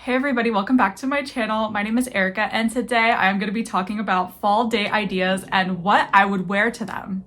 Hey everybody, welcome back to my channel. My name is Erica and today I'm going to be talking about fall day ideas and what I would wear to them.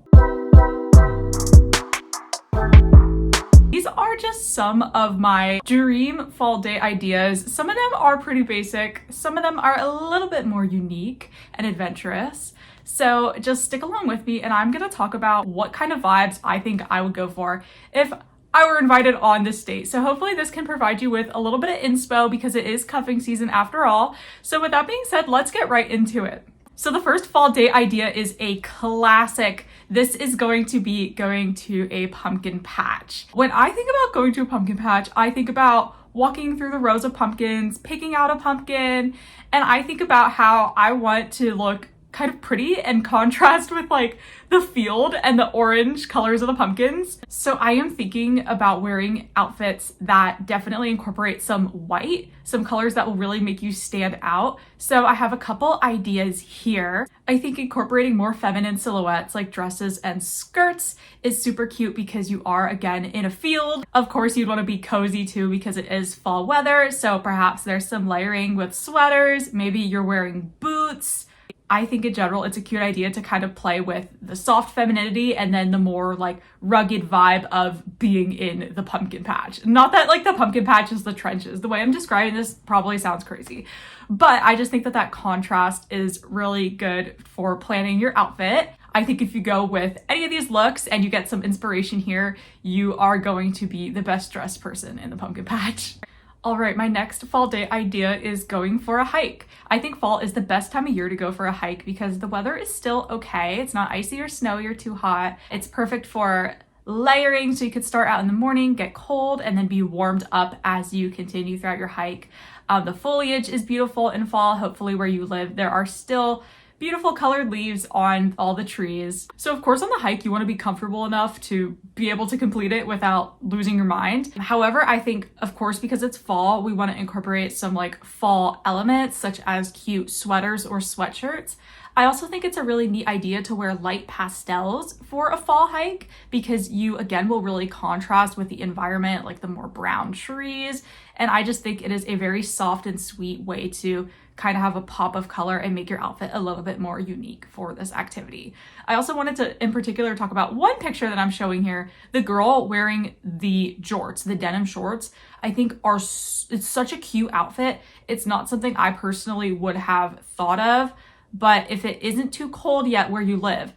These are just some of my dream fall day ideas. Some of them are pretty basic, some of them are a little bit more unique and adventurous. So just stick along with me and I'm going to talk about what kind of vibes I think I would go for if I were invited on this date. So hopefully this can provide you with a little bit of inspo because it is cuffing season after all. So with that being said, let's get right into it. So the first fall day idea is a classic. This is going to be going to a pumpkin patch. When I think about going to a pumpkin patch, I think about walking through the rows of pumpkins, picking out a pumpkin, and I think about how I want to look kind of pretty and contrast with like the field and the orange colors of the pumpkins. So I am thinking about wearing outfits that definitely incorporate some white, some colors that will really make you stand out. So I have a couple ideas here. I think incorporating more feminine silhouettes like dresses and skirts is super cute because you are again in a field. Of course, you'd want to be cozy too because it is fall weather. So perhaps there's some layering with sweaters. Maybe you're wearing boots. I think in general, it's a cute idea to kind of play with the soft femininity and then the more like rugged vibe of being in the pumpkin patch. Not that like the pumpkin patch is the trenches. The way I'm describing this probably sounds crazy, but I just think that that contrast is really good for planning your outfit. I think if you go with any of these looks and you get some inspiration here, you are going to be the best dressed person in the pumpkin patch. All right, my next fall day idea is going for a hike. I think fall is the best time of year to go for a hike because the weather is still okay. It's not icy or snowy or too hot. It's perfect for layering, so you could start out in the morning, get cold, and then be warmed up as you continue throughout your hike. The foliage is beautiful in fall. Hopefully where you live, there are still beautiful colored leaves on all the trees. So of course on the hike, you want to be comfortable enough to be able to complete it without losing your mind. However, I think of course, because it's fall, we want to incorporate some like fall elements such as cute sweaters or sweatshirts. I also think it's a really neat idea to wear light pastels for a fall hike because you again will really contrast with the environment, like the more brown trees. And I just think it is a very soft and sweet way to kind of have a pop of color and make your outfit a little bit more unique for this activity. I also wanted to in particular talk about one picture that I'm showing here. The girl wearing the jorts, the denim shorts, I think it's such a cute outfit. It's not something I personally would have thought of, but if it isn't too cold yet where you live,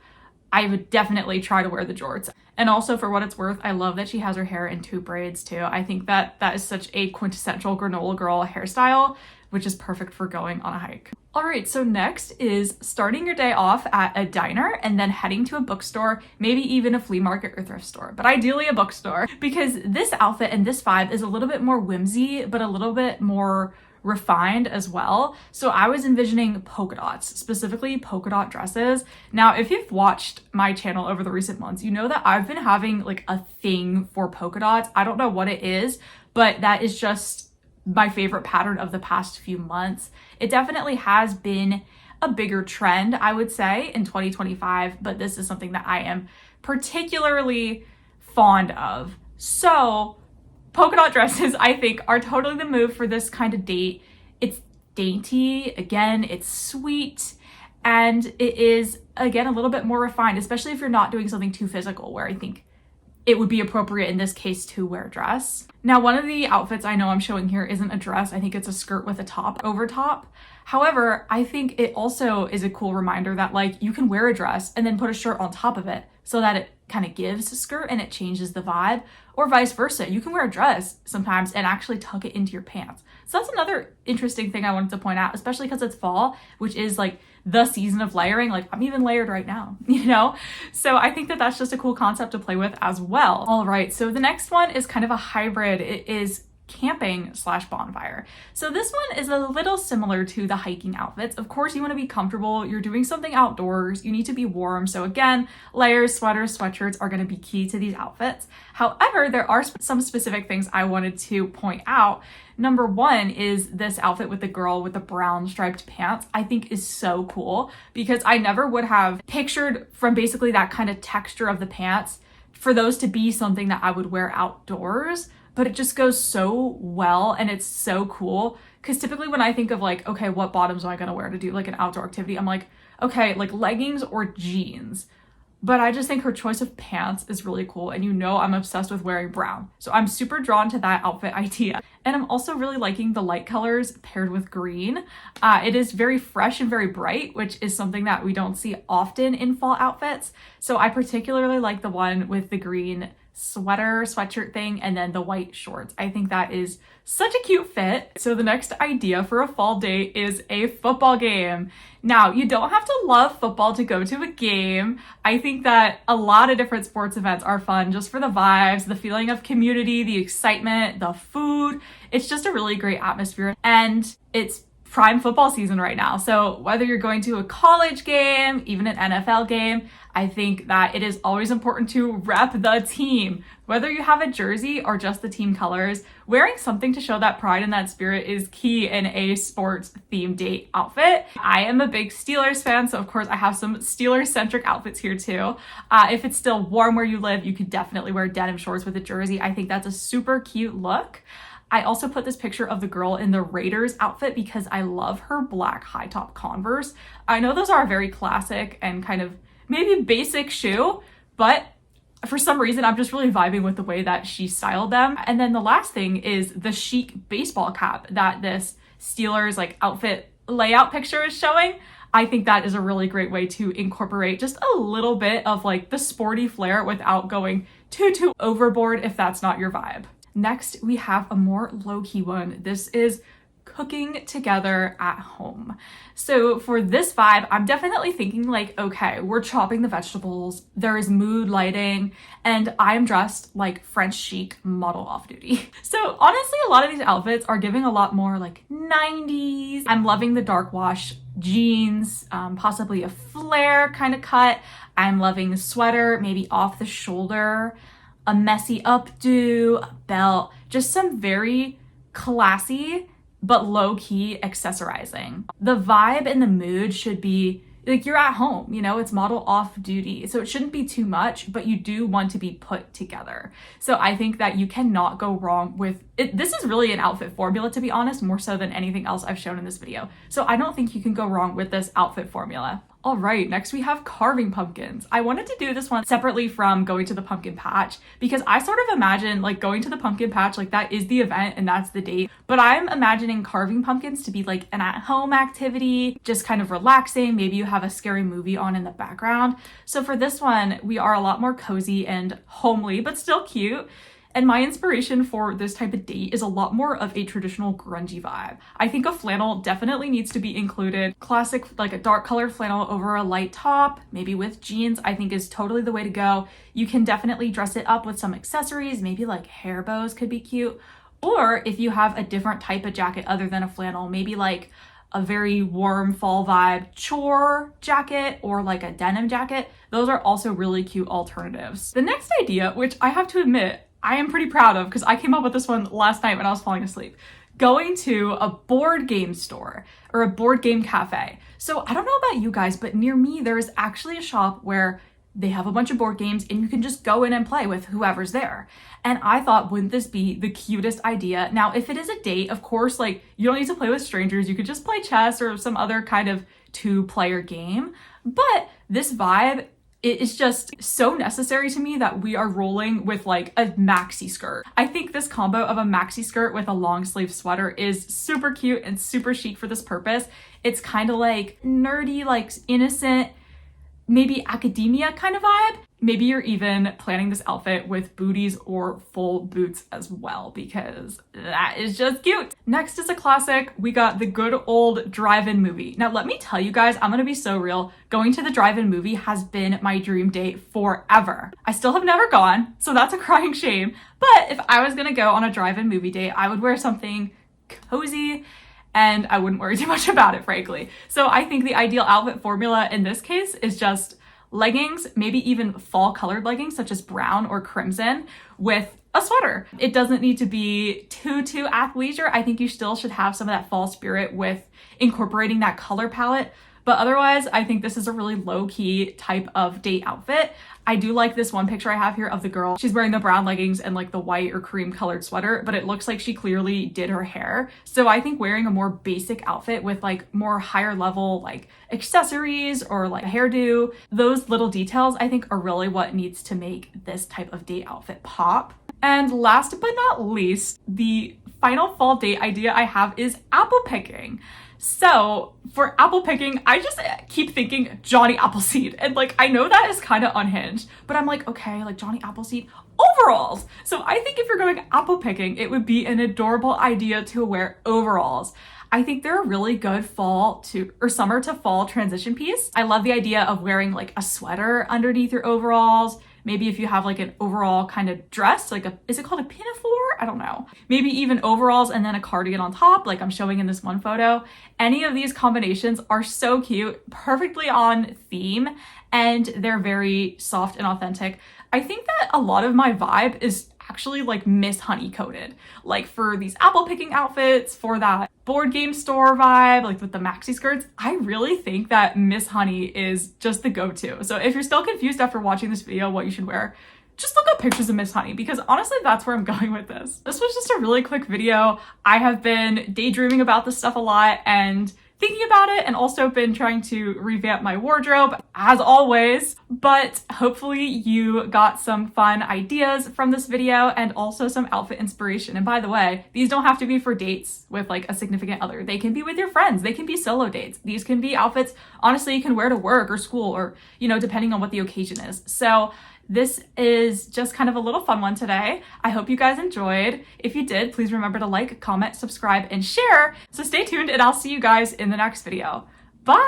I would definitely try to wear the jorts. And also for what it's worth, I love that she has her hair in 2 braids too. I think that that is such a quintessential granola girl hairstyle, which is perfect for going on a hike. All right, so next is starting your day off at a diner and then heading to a bookstore, maybe even a flea market or thrift store, but ideally a bookstore, because this outfit and this vibe is a little bit more whimsy, but a little bit more refined as well. So I was envisioning polka dots, specifically polka dot dresses. Now, if you've watched my channel over the recent months, you know that I've been having like a thing for polka dots. I don't know what it is, but that is just my favorite pattern of the past few months. It definitely has been a bigger trend, I would say, in 2025, but this is something that I am particularly fond of. So polka dot dresses, I think, are totally the move for this kind of date. It's dainty, again, it's sweet, and it is, again, a little bit more refined, especially if you're not doing something too physical, where I think it would be appropriate in this case to wear a dress. Now, one of the outfits I know I'm showing here isn't a dress. I think it's a skirt with a top over top. However, I think it also is a cool reminder that like you can wear a dress and then put a shirt on top of it so that it kind of gives a skirt and it changes the vibe, or vice versa. You can wear a dress sometimes and actually tuck it into your pants. So that's another interesting thing I wanted to point out, especially because it's fall, which is like the season of layering. Like I'm even layered right now, you know? So I think that that's just a cool concept to play with as well. All right, so the next one is kind of a hybrid. It is camping / bonfire. So this one is a little similar to the hiking outfits. Of course, you want to be comfortable. You're doing something outdoors. You need to be warm. So again, layers, sweaters, sweatshirts are going to be key to these outfits. However, there are some specific things I wanted to point out. Number one is this outfit with the girl with the brown striped pants, I think is so cool because I never would have pictured from basically that kind of texture of the pants for those to be something that I would wear outdoors. but it just goes so well and it's so cool. Because typically when I think of like, okay, what bottoms am I gonna wear to do like an outdoor activity? I'm like, okay, like leggings or jeans. But I just think her choice of pants is really cool. And you know I'm obsessed with wearing brown. So I'm super drawn to that outfit idea. And I'm also really liking the light colors paired with green. It is very fresh and very bright, which is something that we don't see often in fall outfits. So I particularly like the one with the green sweatshirt thing, and then the white shorts. I think that is such a cute fit. So the next idea for a fall date is a football game. Now, you don't have to love football to go to a game. I think that a lot of different sports events are fun just for the vibes, the feeling of community, the excitement, the food. It's just a really great atmosphere, and it's prime football season right now. So whether you're going to a college game, even an NFL game, I think that it is always important to rep the team. Whether you have a jersey or just the team colors, wearing something to show that pride and that spirit is key in a sports themed date outfit. I am a big Steelers fan, so of course I have some Steelers centric outfits here too. If it's still warm where you live, you could definitely wear denim shorts with a jersey. I think that's a super cute look. I also put this picture of the girl in the Raiders outfit because I love her black high top Converse. I know those are a very classic and kind of maybe basic shoe, but for some reason, I'm just really vibing with the way that she styled them. And then the last thing is the chic baseball cap that this Steelers like outfit layout picture is showing. I think that is a really great way to incorporate just a little bit of like the sporty flair without going too overboard if that's not your vibe. Next, we have a more low-key one. This is cooking together at home. So for this vibe, I'm definitely thinking like, okay, we're chopping the vegetables, there is mood lighting, and I'm dressed like French chic model off duty. So honestly, a lot of these outfits are giving a lot more like 90s. I'm loving the dark wash jeans, possibly a flare kind of cut. I'm loving the sweater, maybe off the shoulder, a messy updo, a belt, just some very classy but low-key accessorizing. The vibe and the mood should be like you're at home, you know, it's model off duty. So it shouldn't be too much, but you do want to be put together. So I think that you cannot go wrong with it. This is really an outfit formula, to be honest, more so than anything else I've shown in this video. So I don't think you can go wrong with this outfit formula. All right, next we have carving pumpkins. I wanted to do this one separately from going to the pumpkin patch because I sort of imagine like going to the pumpkin patch, like that is the event and that's the date. But I'm imagining carving pumpkins to be like an at-home activity, just kind of relaxing. Maybe you have a scary movie on in the background. So for this one, we are a lot more cozy and homely, but still cute. And my inspiration for this type of date is a lot more of a traditional grungy vibe. I think a flannel definitely needs to be included. Classic, like a dark colored flannel over a light top, maybe with jeans, I think is totally the way to go. You can definitely dress it up with some accessories, maybe like hair bows could be cute. Or if you have a different type of jacket other than a flannel, maybe like a very warm fall vibe chore jacket or like a denim jacket, those are also really cute alternatives. The next idea, which I have to admit, I am pretty proud of because I came up with this one last night when I was falling asleep. Going to a board game store or a board game cafe. So I don't know about you guys, but near me, there is actually a shop where they have a bunch of board games and you can just go in and play with whoever's there. And I thought, wouldn't this be the cutest idea? Now, if it is a date, of course, like you don't need to play with strangers. You could just play chess or some other kind of two-player game. But this vibe, it is just so necessary to me that we are rolling with like a maxi skirt. I think this combo of a maxi skirt with a long sleeve sweater is super cute and super chic for this purpose. It's kind of like nerdy, like innocent, maybe academia kind of vibe. Maybe you're even planning this outfit with booties or full boots as well, because that is just cute. Next is a classic. We got the good old drive-in movie. Now, let me tell you guys, I'm gonna be so real. Going to the drive-in movie has been my dream date forever. I still have never gone, so that's a crying shame. But if I was gonna go on a drive-in movie date, I would wear something cozy and I wouldn't worry too much about it, frankly. So I think the ideal outfit formula in this case is just leggings, maybe even fall colored leggings such as brown or crimson with a sweater. It doesn't need to be too athleisure. I think you still should have some of that fall spirit with incorporating that color palette, But otherwise, I think this is a really low-key type of date outfit. I do like this one picture I have here of the girl. She's wearing the brown leggings and like the white or cream colored sweater, but it looks like she clearly did her hair. So I think wearing a more basic outfit with like more higher level like accessories or like a hairdo, those little details I think are really what needs to make this type of date outfit pop. And last but not least, the final fall date idea I have is apple picking. So for apple picking, I just keep thinking Johnny Appleseed. And like, I know that is kind of unhinged, but I'm like, okay, like Johnny Appleseed, overalls. So I think if you're going apple picking, it would be an adorable idea to wear overalls. I think they're a really good fall to or summer to fall transition piece. I love the idea of wearing like a sweater underneath your overalls. Maybe if you have like an overall kind of dress, like is it called a pinafore? I don't know. Maybe even overalls and then a cardigan on top, like I'm showing in this one photo. Any of these combinations are so cute, perfectly on theme, and they're very soft and authentic. I think that a lot of my vibe is actually like Miss Honey coded. Like for these apple picking outfits, for that board game store vibe, like with the maxi skirts, I really think that Miss Honey is just the go-to. So if you're still confused after watching this video what you should wear, just look up pictures of Miss Honey, because honestly, that's where I'm going with this. This was just a really quick video. I have been daydreaming about this stuff a lot and thinking about it, and also been trying to revamp my wardrobe as always, but hopefully you got some fun ideas from this video and also some outfit inspiration. And by the way, these don't have to be for dates with like a significant other. They can be with your friends. They can be solo dates. These can be outfits, honestly, you can wear to work or school or, you know, depending on what the occasion is. So this is just kind of a little fun one today. I hope you guys enjoyed. If you did, please remember to like, comment, subscribe, and share. So stay tuned and I'll see you guys in the next video. Bye!